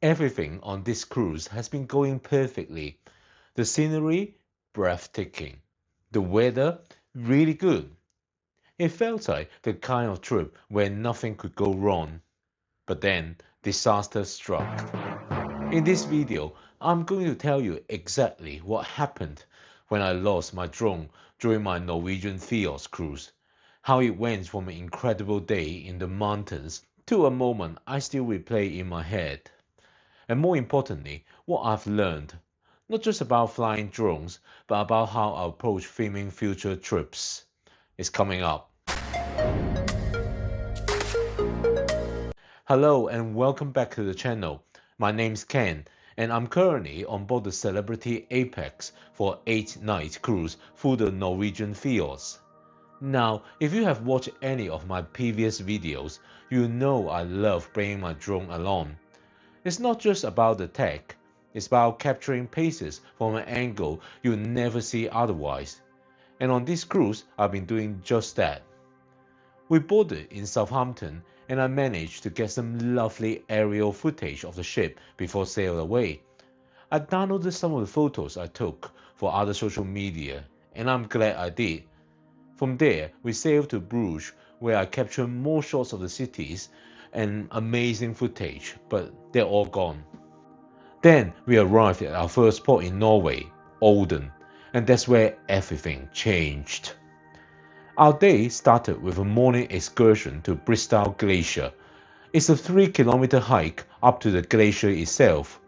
Everything on this cruise has been going perfectly. The scenery, breathtaking. The weather, really good. It felt like the kind of trip where nothing could go wrong. But then, disaster struck. In this video, I'm going to tell you exactly what happened when I lost my drone during my Norwegian fjords cruise. How it went from an incredible day in the mountains to a moment I still replay in my head. And more importantly, what I've learned, not just about flying drones, but about how I approach filming future trips, is coming up. Hello and welcome back to the channel. My name's Ken and I'm currently on board the Celebrity Apex for an 8-night cruise through the Norwegian fjords. Now, if you have watched any of my previous videos, you know I love bringing my drone along. It's not just about the tech, it's about capturing places from an angle you'll never see otherwise. And on this cruise, I've been doing just that. We boarded in Southampton and I managed to get some lovely aerial footage of the ship before sail away. I downloaded some of the photos I took for other social media and I'm glad I did. From there, we sailed to Bruges where I captured more shots of the cities and amazing footage, but they're all gone. Then we arrived at our first port in Norway, Olden, and that's where everything changed. Our day started with a morning excursion to Bristol Glacier. It's a 3-kilometer hike up to the glacier itself.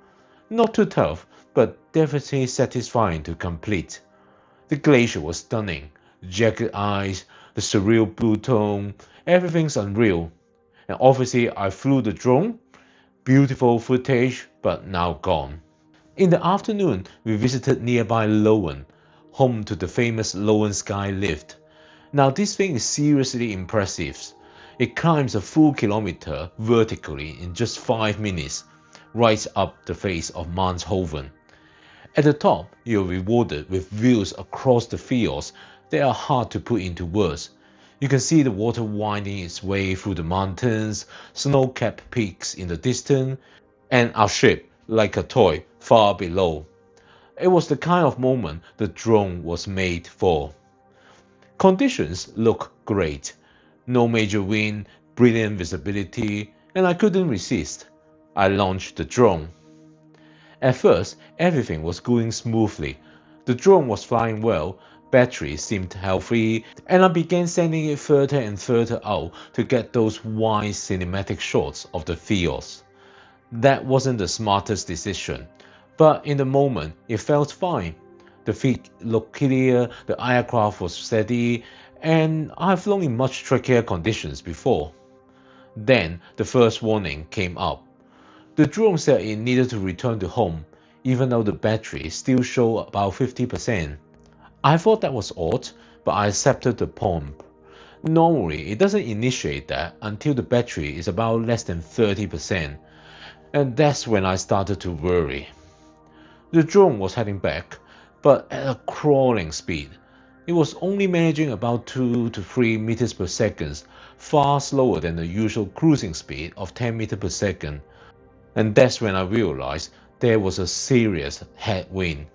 Not too tough, but definitely satisfying to complete. The glacier was stunning. Jagged ice, the surreal blue tone, everything's unreal. And obviously I flew the drone. Beautiful footage, but now gone. In the afternoon, we visited nearby Loen, home to the famous Loen Sky Lift. Now this thing is seriously impressive. It climbs a full kilometer vertically in just 5 minutes, right up the face of Manshoven. At the top, you're rewarded with views across the fjords that are hard to put into words. You can see the water winding its way through the mountains, snow-capped peaks in the distance, and our ship, like a toy, far below. It was the kind of moment the drone was made for. Conditions look great. No major wind, brilliant visibility, and I couldn't resist. I launched the drone. At first, everything was going smoothly. The drone was flying well, battery seemed healthy, and I began sending it further and further out to get those wide cinematic shots of the fjords. That wasn't the smartest decision, but in the moment, it felt fine. The feed looked clear, the aircraft was steady, and I've flown in much trickier conditions before. Then the first warning came up. The drone said it needed to return to home, even though the battery still showed about 50%. I thought that was odd, but I accepted the prompt. Normally, it doesn't initiate that until the battery is about less than 30%, and that's when I started to worry. The drone was heading back, but at a crawling speed. It was only managing about 2 to 3 meters per second, far slower than the usual cruising speed of 10 meters per second. And that's when I realized there was a serious headwind,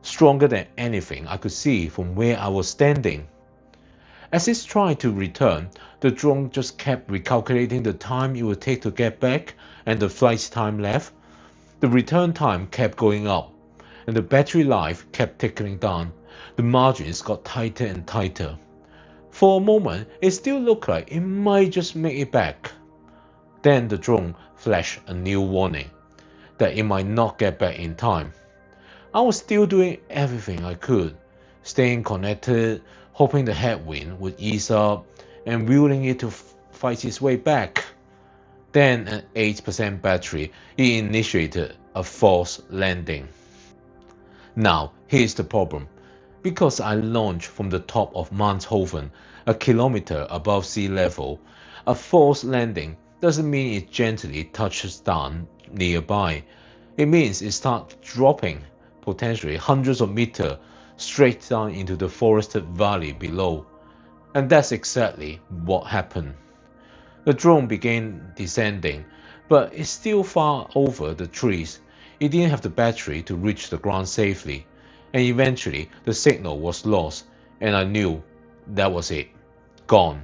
stronger than anything I could see from where I was standing. As it tried to return, the drone just kept recalculating the time it would take to get back and the flight time left. The return time kept going up, and the battery life kept ticking down. The margins got tighter and tighter. For a moment, it still looked like it might just make it back. Then the drone flashed a new warning that it might not get back in time. I was still doing everything I could, staying connected, hoping the headwind would ease up, and willing it to fight its way back. Then at 8% battery, it initiated a false landing. Now, here's the problem. Because I launched from the top of Manshoven, a kilometer above sea level, a false landing doesn't mean it gently touches down nearby. It means it starts dropping, potentially hundreds of meters, straight down into the forested valley below. And that's exactly what happened. The drone began descending, but it's still far over the trees. It didn't have the battery to reach the ground safely, and eventually the signal was lost, and I knew that was it. Gone.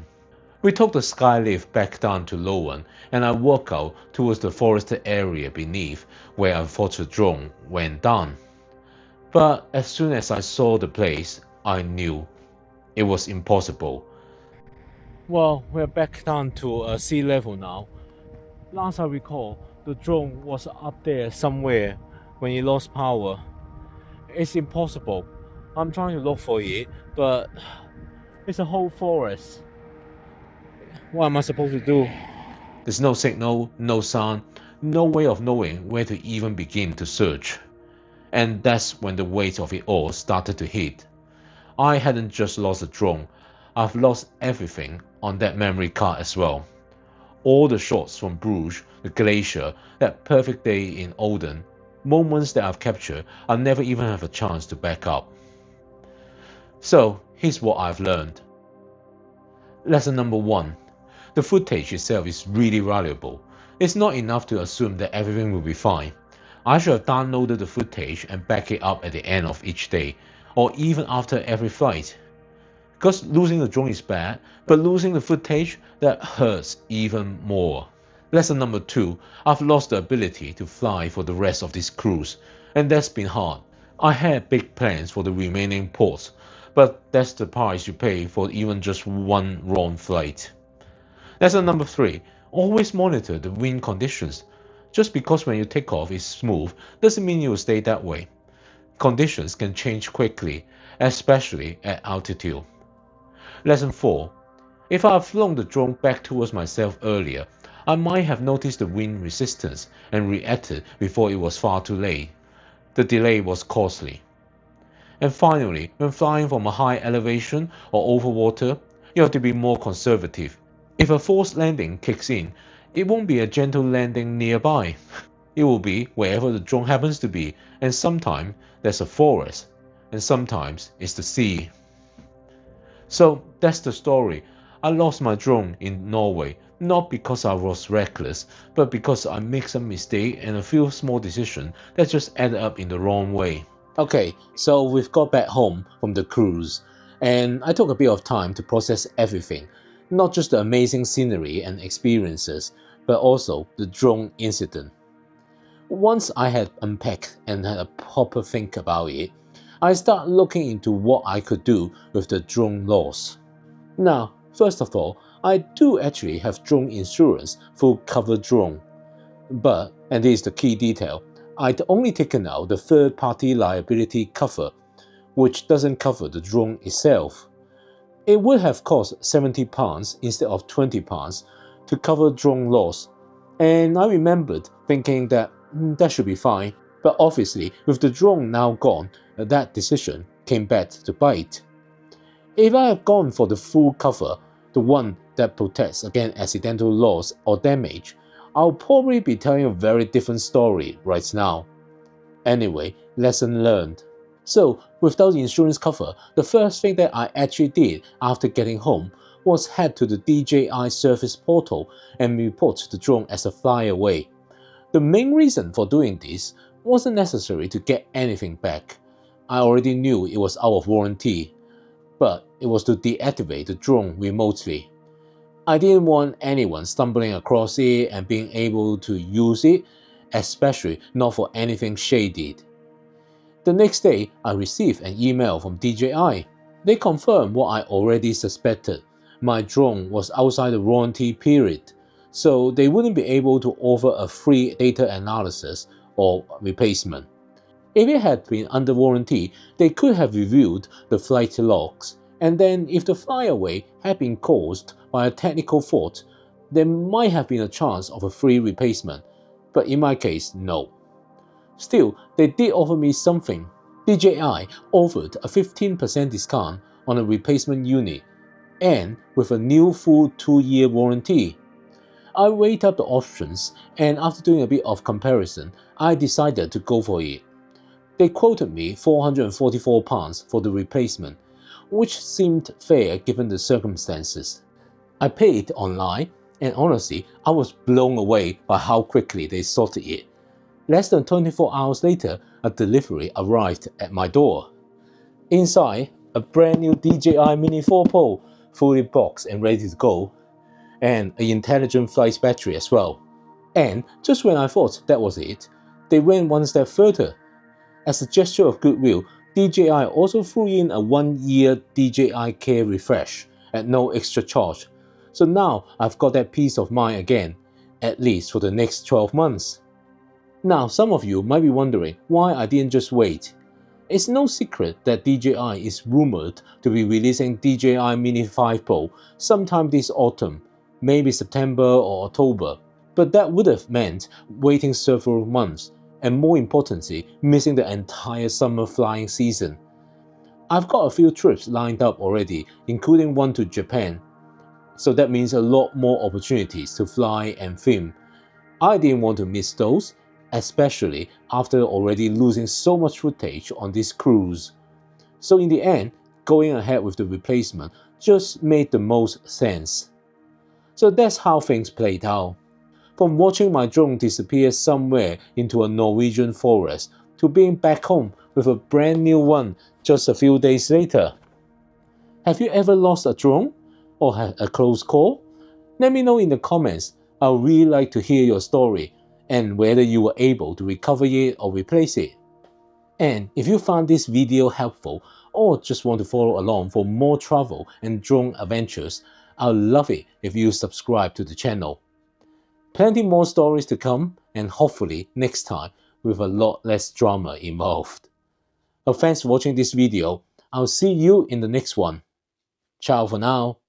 We took the skylift back down to Lowen, and I walked out towards the forested area beneath where I thought the drone went down. But as soon as I saw the place, I knew it was impossible. Well, we're back down to sea level now. Last I recall, the drone was up there somewhere when it lost power. It's impossible. I'm trying to look for it, but it's a whole forest. What am I supposed to do? There's no signal, no sound, no way of knowing where to even begin to search. And that's when the weight of it all started to hit. I hadn't just lost the drone, I've lost everything on that memory card as well. All the shots from Bruges, the glacier, that perfect day in Olden, moments that I've captured, I'll never even have a chance to back up. So here's what I've learned. Lesson number 1. The footage itself is really valuable. It's not enough to assume that everything will be fine. I should have downloaded the footage and back it up at the end of each day, or even after every flight. Because losing the drone is bad, but losing the footage, that hurts even more. Lesson number 2, I've lost the ability to fly for the rest of this cruise, and that's been hard. I had big plans for the remaining ports, but that's the price you pay for even just one wrong flight. Lesson number 3, always monitor the wind conditions. Just because when you take off it's smooth doesn't mean you will stay that way. Conditions can change quickly, especially at altitude. Lesson 4. If I had flown the drone back towards myself earlier, I might have noticed the wind resistance and reacted before it was far too late. The delay was costly. And finally, when flying from a high elevation or over water, you have to be more conservative. If a forced landing kicks in, it won't be a gentle landing nearby. It will be wherever the drone happens to be, and sometimes there's a forest, and sometimes it's the sea. So that's the story. I lost my drone in Norway, not because I was reckless, but because I made some mistake and a few small decisions that just added up in the wrong way. Okay, so we've got back home from the cruise, and I took a bit of time to process everything, not just the amazing scenery and experiences, but also the drone incident. Once I had unpacked and had a proper think about it, I started looking into what I could do with the drone loss. Now, first of all, I do actually have drone insurance full cover drone. But, and this is the key detail, I'd only taken out the third-party liability cover, which doesn't cover the drone itself. It would have cost £70 instead of £20 to cover drone loss, and I remembered thinking that that should be fine, but obviously with the drone now gone, that decision came back to bite. If I had gone for the full cover, the one that protects against accidental loss or damage, I'll probably be telling a very different story right now. Anyway, lesson learned. So, without the insurance cover, the first thing that I actually did after getting home was head to the DJI service portal and report the drone as a flyaway. The main reason for doing this wasn't necessary to get anything back. I already knew it was out of warranty, but it was to deactivate the drone remotely. I didn't want anyone stumbling across it and being able to use it, especially not for anything shady. The next day, I received an email from DJI. They confirmed what I already suspected. My drone was outside the warranty period, so they wouldn't be able to offer a free data analysis or replacement. If it had been under warranty, they could have reviewed the flight logs, and then if the flyaway had been caused by a technical fault, there might have been a chance of a free replacement, but in my case, no. Still, they did offer me something. DJI offered a 15% discount on a replacement unit, and with a new full 2-year warranty. I weighed up the options, and after doing a bit of comparison, I decided to go for it. They quoted me £444 for the replacement, which seemed fair given the circumstances. I paid online, And honestly, I was blown away by how quickly they sorted it. Less than 24 hours later, a delivery arrived at my door. Inside, a brand new DJI Mini 4 Pro, fully boxed and ready to go, and an intelligent flight battery as well. And just when I thought that was it, they went one step further. As a gesture of goodwill, DJI also threw in a 1-year DJI Care refresh at no extra charge. So now I've got that peace of mind again, at least for the next 12 months. Now some of you might be wondering why I didn't just wait. It's no secret that DJI is rumored to be releasing DJI Mini 5 Pro sometime this autumn, maybe September or October. But that would have meant waiting several months, and more importantly, missing the entire summer flying season. I've got a few trips lined up already, including one to Japan, so that means a lot more opportunities to fly and film. I didn't want to miss those, especially after already losing so much footage on this cruise. So in the end, going ahead with the replacement just made the most sense. So that's how things played out. From watching my drone disappear somewhere into a Norwegian forest to being back home with a brand new one just a few days later. Have you ever lost a drone or had a close call? Let me know in the comments. I'd really like to hear your story and whether you were able to recover it or replace it. And if you found this video helpful or just want to follow along for more travel and drone adventures, I'd love it if you subscribe to the channel. Plenty more stories to come, and hopefully next time with a lot less drama involved. Well, thanks for watching this video. I'll see you in the next one. Ciao for now.